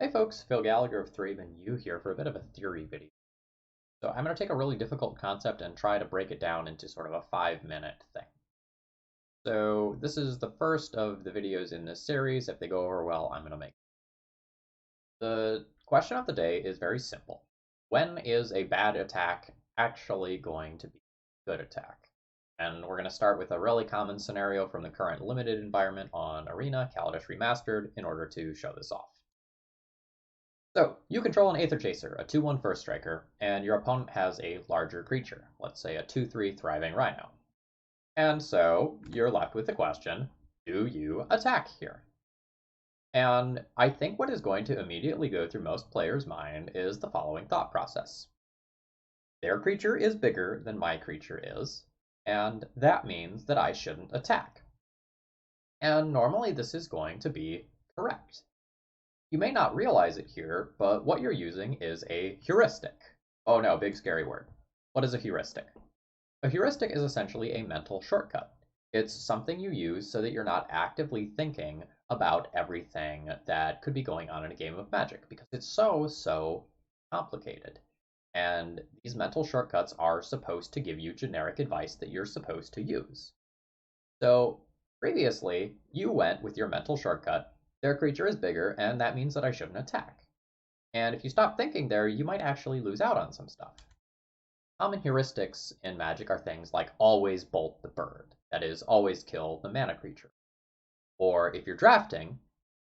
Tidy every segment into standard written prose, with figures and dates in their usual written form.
Hey folks, Phil Gallagher of ThrabenU here for a bit of a theory video. So I'm going to take a really difficult concept and try to break it down into sort of a 5-minute thing. So this is the first of the videos in this series. If they go over well, I'm going to make it. The question of the day is very simple. When is a bad attack actually going to be a good attack? And we're going to start with a really common scenario from the current limited environment on Arena, Kaladesh Remastered, in order to show this off. So, you control an Aether Chaser, a 2/1 first striker, and your opponent has a larger creature, let's say a 2/3 Thriving Rhino. And so, you're left with the question, do you attack here? And I think what is going to immediately go through most players' mind is the following thought process. Their creature is bigger than my creature is, and that means that I shouldn't attack. And normally this is going to be correct. You may not realize it here, but what you're using is a heuristic. Oh no, big scary word. What is a heuristic? A heuristic is essentially a mental shortcut. It's something you use so that you're not actively thinking about everything that could be going on in a game of Magic, because it's so complicated. And these mental shortcuts are supposed to give you generic advice that you're supposed to use. So previously, you went with your mental shortcut. Their creature is bigger, and that means that I shouldn't attack. And if you stop thinking there, you might actually lose out on some stuff. Common heuristics in Magic are things like always bolt the bird, that is, always kill the mana creature. Or if you're drafting,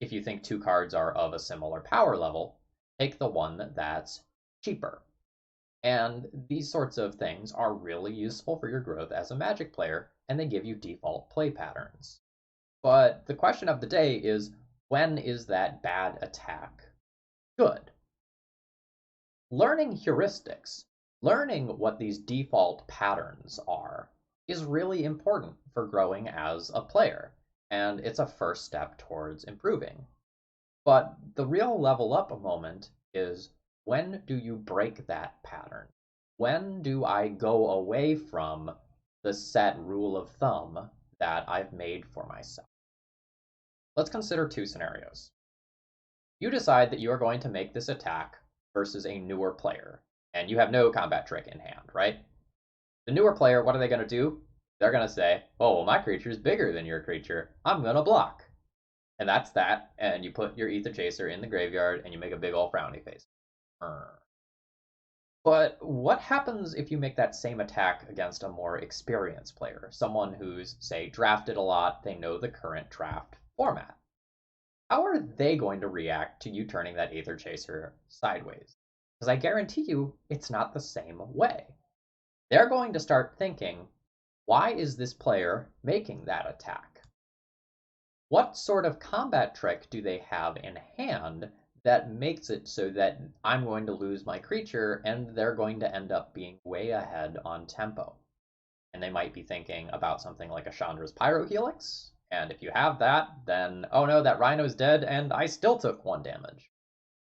if you think two cards are of a similar power level, take the one that's cheaper. And these sorts of things are really useful for your growth as a Magic player, and they give you default play patterns. But the question of the day is, when is that bad attack good? Learning heuristics, learning what these default patterns are, is really important for growing as a player, and it's a first step towards improving. But the real level up moment is, when do you break that pattern? When do I go away from the set rule of thumb that I've made for myself? Let's consider two scenarios. You decide that you are going to make this attack versus a newer player, and you have no combat trick in hand, right? The newer player, what are they going to do? They're going to say, oh, well, my creature is bigger than your creature. I'm going to block. And that's that, and you put your Aether Chaser in the graveyard, and you make a big old frowny face. But what happens if you make that same attack against a more experienced player? Someone who's, say, drafted a lot, they know the current draft format. How are they going to react to you turning that Aether Chaser sideways? Because I guarantee you, it's not the same way. They're going to start thinking, why is this player making that attack? What sort of combat trick do they have in hand that makes it so that I'm going to lose my creature and they're going to end up being way ahead on tempo? And they might be thinking about something like a Chandra's Pyrohelix. And if you have that, then, oh no, that Rhino's dead and I still took 1 damage.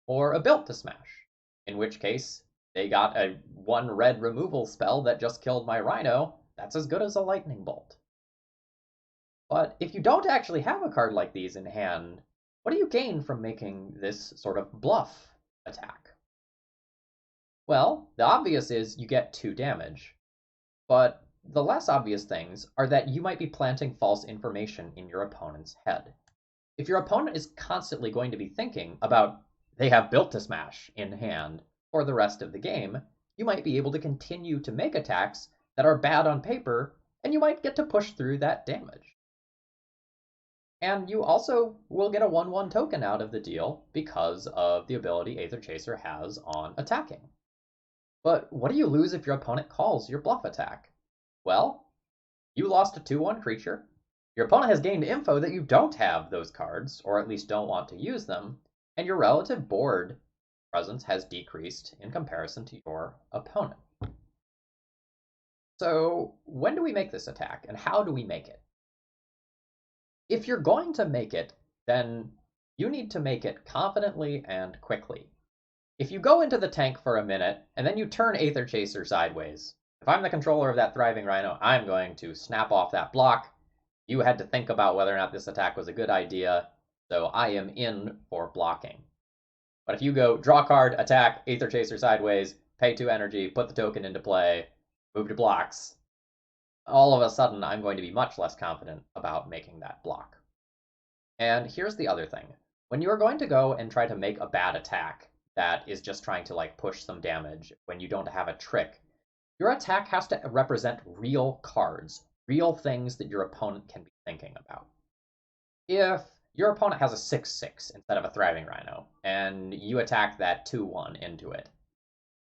Or a Built to Smash, in which case they got a 1 red removal spell that just killed my Rhino. That's as good as a Lightning Bolt. But if you don't actually have a card like these in hand, what do you gain from making this sort of bluff attack? Well, the obvious is you get 2 damage. But the less obvious things are that you might be planting false information in your opponent's head. If your opponent is constantly going to be thinking about they have Built to Smash in hand for the rest of the game, you might be able to continue to make attacks that are bad on paper, and you might get to push through that damage. And you also will get a 1/1 token out of the deal because of the ability Aether Chaser has on attacking. But what do you lose if your opponent calls your bluff attack? Well, you lost a 2/1 creature. Your opponent has gained info that you don't have those cards, or at least don't want to use them, and your relative board presence has decreased in comparison to your opponent. So, when do we make this attack, and how do we make it? If you're going to make it, then you need to make it confidently and quickly. If you go into the tank for a minute, and then you turn Aether Chaser sideways, if I'm the controller of that Thriving Rhino, I'm going to snap off that block. You had to think about whether or not this attack was a good idea, so I am in for blocking. But if you go draw card, attack, Aether Chaser sideways, pay 2 energy, put the token into play, move to blocks, all of a sudden I'm going to be much less confident about making that block. And here's the other thing. When you're going to go and try to make a bad attack that is just trying to like push some damage when you don't have a trick, your attack has to represent real cards, real things that your opponent can be thinking about. If your opponent has a 6/6 instead of a Thriving Rhino, and you attack that 2/1 into it,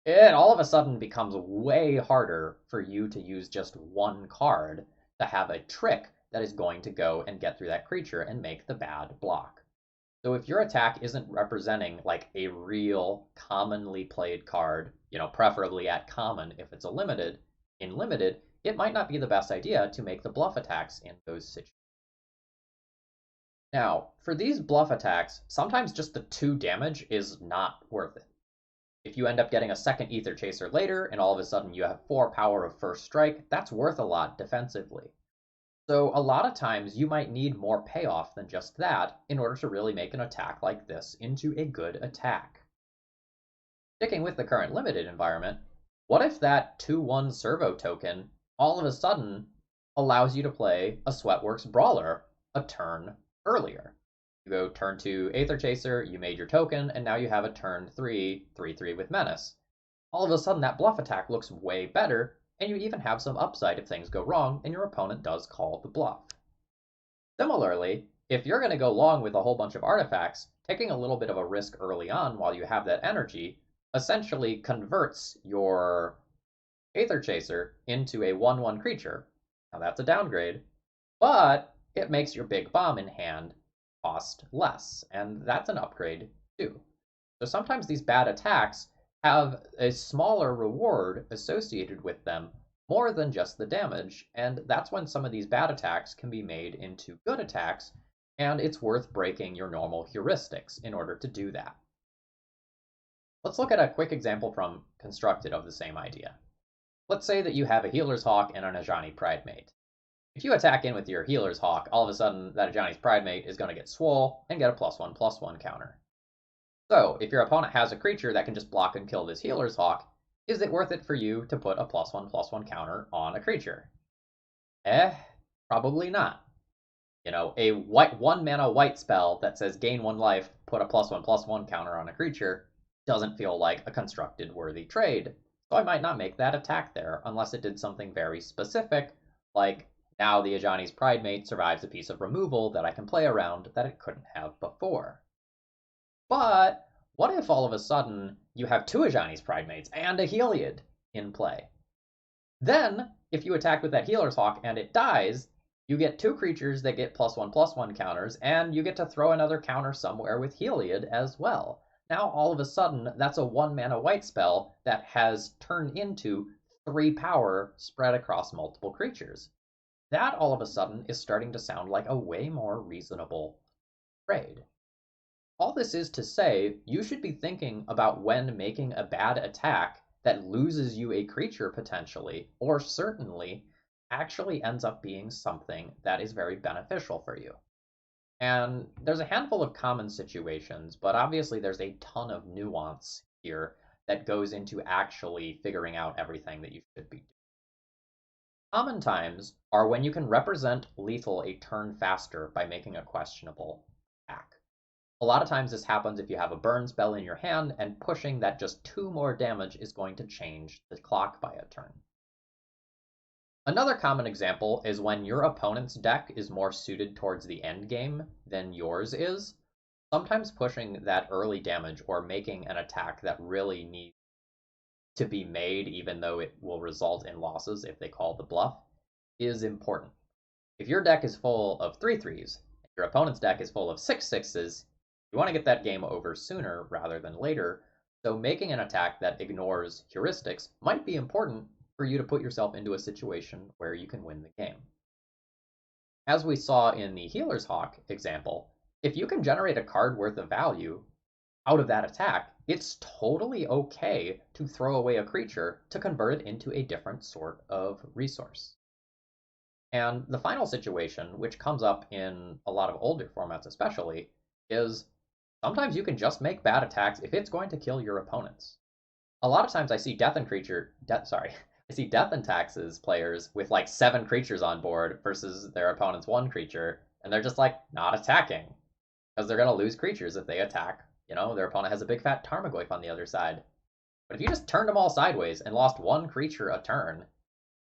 it all of a sudden becomes way harder for you to use just one card to have a trick that is going to go and get through that creature and make the bad block. So if your attack isn't representing like a real commonly played card, preferably at common if it's in limited, it might not be the best idea to make the bluff attacks in those situations. Now, for these bluff attacks, sometimes just the 2 damage is not worth it. If you end up getting a second Aether Chaser later, and all of a sudden you have 4 power of first strike, that's worth a lot defensively. So a lot of times you might need more payoff than just that in order to really make an attack like this into a good attack. Sticking with the current limited environment, what if that 2/1 servo token all of a sudden allows you to play a Sweatworks Brawler a turn earlier? You go turn 2 Aether Chaser, you made your token, and now you have a turn 3 3/3 with Menace. All of a sudden that bluff attack looks way better, and you even have some upside if things go wrong and your opponent does call the bluff. Similarly, if you're going to go long with a whole bunch of artifacts, taking a little bit of a risk early on while you have that energy essentially converts your Aether Chaser into a 1/1 creature. Now that's a downgrade, but it makes your big bomb in hand cost less, and that's an upgrade too. So sometimes these bad attacks have a smaller reward associated with them more than just the damage, and that's when some of these bad attacks can be made into good attacks, and it's worth breaking your normal heuristics in order to do that. Let's look at a quick example from Constructed of the same idea. Let's say that you have a Healer's Hawk and an Ajani Pridemate. If you attack in with your Healer's Hawk, all of a sudden that Ajani's Pridemate is going to get swole and get a +1/+1 counter. So, if your opponent has a creature that can just block and kill this Healer's Hawk, is it worth it for you to put a +1/+1 counter on a creature? Probably not. A 1-mana white spell that says gain 1 life, put a +1/+1 counter on a creature doesn't feel like a constructed worthy trade. So I might not make that attack there unless it did something very specific, like now the Ajani's Pridemate survives a piece of removal that I can play around that it couldn't have before. But what if all of a sudden you have 2 Ajani's Pridemates and a Heliod in play? Then, if you attack with that Healer's Hawk and it dies, you get 2 creatures that get +1/+1 counters, and you get to throw another counter somewhere with Heliod as well. Now, all of a sudden, that's a 1-mana white spell that has turned into 3 power spread across multiple creatures. That, all of a sudden, is starting to sound like a way more reasonable trade. All this is to say, you should be thinking about when making a bad attack that loses you a creature potentially, or certainly actually ends up being something that is very beneficial for you. And there's a handful of common situations, but obviously there's a ton of nuance here that goes into actually figuring out everything that you should be doing. Common times are when you can represent lethal a turn faster by making a questionable attack. A lot of times this happens if you have a burn spell in your hand and pushing that just 2 more damage is going to change the clock by a turn. Another common example is when your opponent's deck is more suited towards the end game than yours is. Sometimes pushing that early damage or making an attack that really needs to be made, even though it will result in losses if they call the bluff, is important. If your deck is full of 3/3s, and your opponent's deck is full of 6/6s, you want to get that game over sooner rather than later, so making an attack that ignores heuristics might be important for you to put yourself into a situation where you can win the game. As we saw in the Healer's Hawk example, if you can generate a card worth of value out of that attack, it's totally okay to throw away a creature to convert it into a different sort of resource. And the final situation, which comes up in a lot of older formats especially, is Sometimes you can just make bad attacks if it's going to kill your opponents. A lot of times I see I see Death and Taxes players with like 7 creatures on board versus their opponent's 1 creature, and they're just like not attacking because they're gonna lose creatures if they attack. Their opponent has a big fat Tarmogoyf on the other side. But if you just turned them all sideways and lost 1 creature a turn,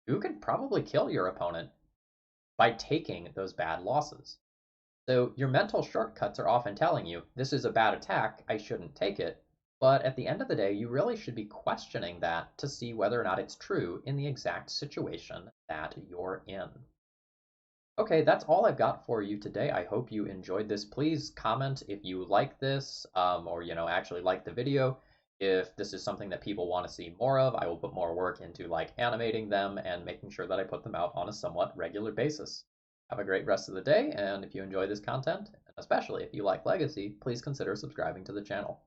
you could probably kill your opponent by taking those bad losses. So your mental shortcuts are often telling you, this is a bad attack, I shouldn't take it. But at the end of the day, you really should be questioning that to see whether or not it's true in the exact situation that you're in. Okay, that's all I've got for you today. I hope you enjoyed this. Please comment if you like this, or actually like the video. If this is something that people want to see more of, I will put more work into like animating them and making sure that I put them out on a somewhat regular basis. Have a great rest of the day, and if you enjoy this content, and especially if you like Legacy, please consider subscribing to the channel.